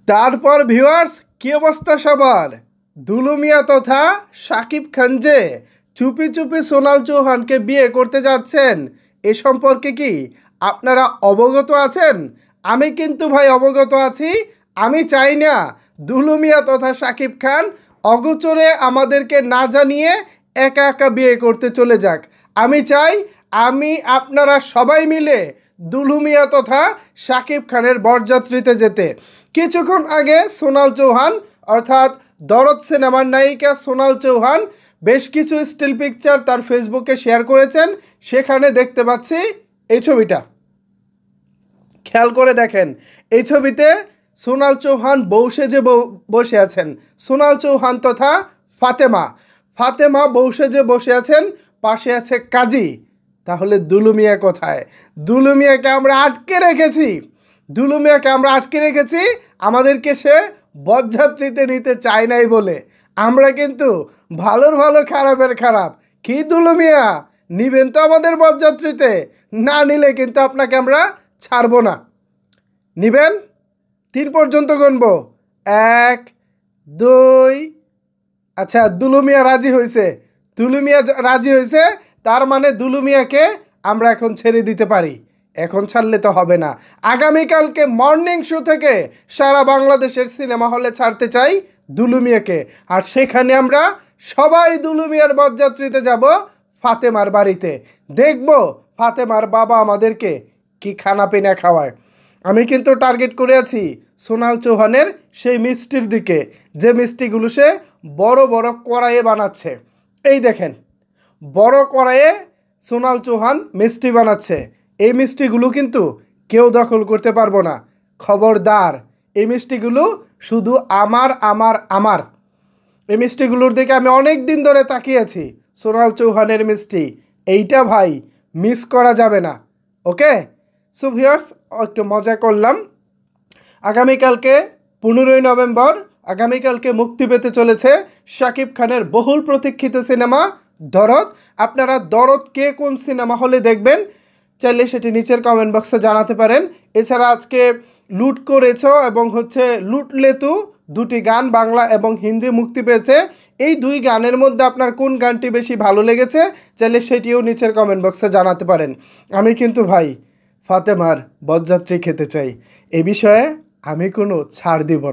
তারপর ভিউয়ার্স, কি অবস্থা সবার? দুলু মিয়া তথা শাকিব খান যে চুপি চুপি সোনাল চৌহানকে বিয়ে করতে যাচ্ছেন, এ সম্পর্কে কি আপনারা অবগত আছেন? আমি কিন্তু ভাই অবগত আছি। আমি চাই না দুলু মিয়া তথা শাকিব খান অগোচরে আমাদেরকে না জানিয়ে একা একা বিয়ে করতে চলে যাক। আমি চাই আপনারা সবাই মিলে দুলু মিয়া তথা শাকিব খানের বরযাত্রীতে যেতে। কিছুক্ষণ আগে সোনাল চৌহান অর্থাৎ দরদ সিনেমার নায়িকা সোনাল চৌহান বেশ কিছু স্টিল পিকচার তার ফেসবুকে শেয়ার করেছেন। সেখানে দেখতে পাচ্ছি এই ছবিটা, খেয়াল করে দেখেন। এই ছবিতে সোনাল চৌহান বউ সেজে বসে আছেন। সোনাল চৌহান তথা ফাতেমা বউ সেজে বসে আছেন, পাশে আছে কাজী। তাহলে দুলু মিয়া কোথায়? দুলু মিয়াকে আমরা আটকে রেখেছি আমাদেরকে সে বরযাত্রীতে নিতে চায় নাই বলে। আমরা কিন্তু ভালোর ভালো খারাপের খারাপ। কি দুলু মিয়া, নিবেন তো আমাদের বরযাত্রীতে? না নিলে কিন্তু আপনাকে আমরা ছাড়বো না। নিবেন? 3 পর্যন্ত গুনবো। 1 2। আচ্ছা, দুলু মিয়া রাজি হয়েছে। তার মানে দুলু মিয়াকে আমরা এখন ছেড়ে দিতে পারি। এখন ছাড়লে তো হবে না। আগামীকালকে মর্নিং শো থেকে সারা বাংলাদেশের সিনেমা হলে ছাড়তে চাই দুলু মিয়াকে। আর সেখানে আমরা সবাই দুলু মিয়ার বরযাত্রীতে যাব ফাতেমার বাড়িতে। দেখব ফাতেমার বাবা আমাদেরকে কি খানা পিনা খাওয়ায়। আমি কিন্তু টার্গেট করে আছি সোনাল চৌহানের সেই মিষ্টির দিকে, যে মিষ্টিগুলো সে বড় বড় কড়াইয়ে বানাচ্ছে। এই দেখেন, বড় কড়াইয়ে সোনাল চৌহান মিষ্টি বানাচ্ছে। এই মিষ্টিগুলো কিন্তু কেউ দখল করতে পারবো না। খবরদার, এই মিষ্টিগুলো শুধু আমার। এই মিষ্টিগুলোর দিকে আমি অনেক দিন ধরে তাকিয়েছি। সোনাল চৌহানের মিষ্টি এইটা ভাই মিস করা যাবে না। ওকে, সো ভিউয়ার্স, একটু মজা করলাম। আগামীকালকে 15ই নভেম্বর আগামীকালকে মুক্তি পেতে চলেছে শাকিব খানের বহুল প্রতীক্ষিত সিনেমা দরদ। আপনারা দরদ কে কোন সিনেমা হলে দেখবেন চাইলে সেটি নিচের কমেন্ট বক্সে জানাতে পারেন। এছাড়া আজকে লুট করেছ এবং লুটলে তু, 2টি গান বাংলা এবং হিন্দি মুক্তি পেয়েছে। এই 2 গানের মধ্যে আপনার কোন গানটি বেশি ভালো লেগেছে চাইলে সেটিও নিচের কমেন্ট বক্সে জানাতে পারেন। আমি কিন্তু ভাই ফাতেমার বরযাত্রী খেতে চাই। এ বিষয়ে আমি কোনো ছাড় দিব না।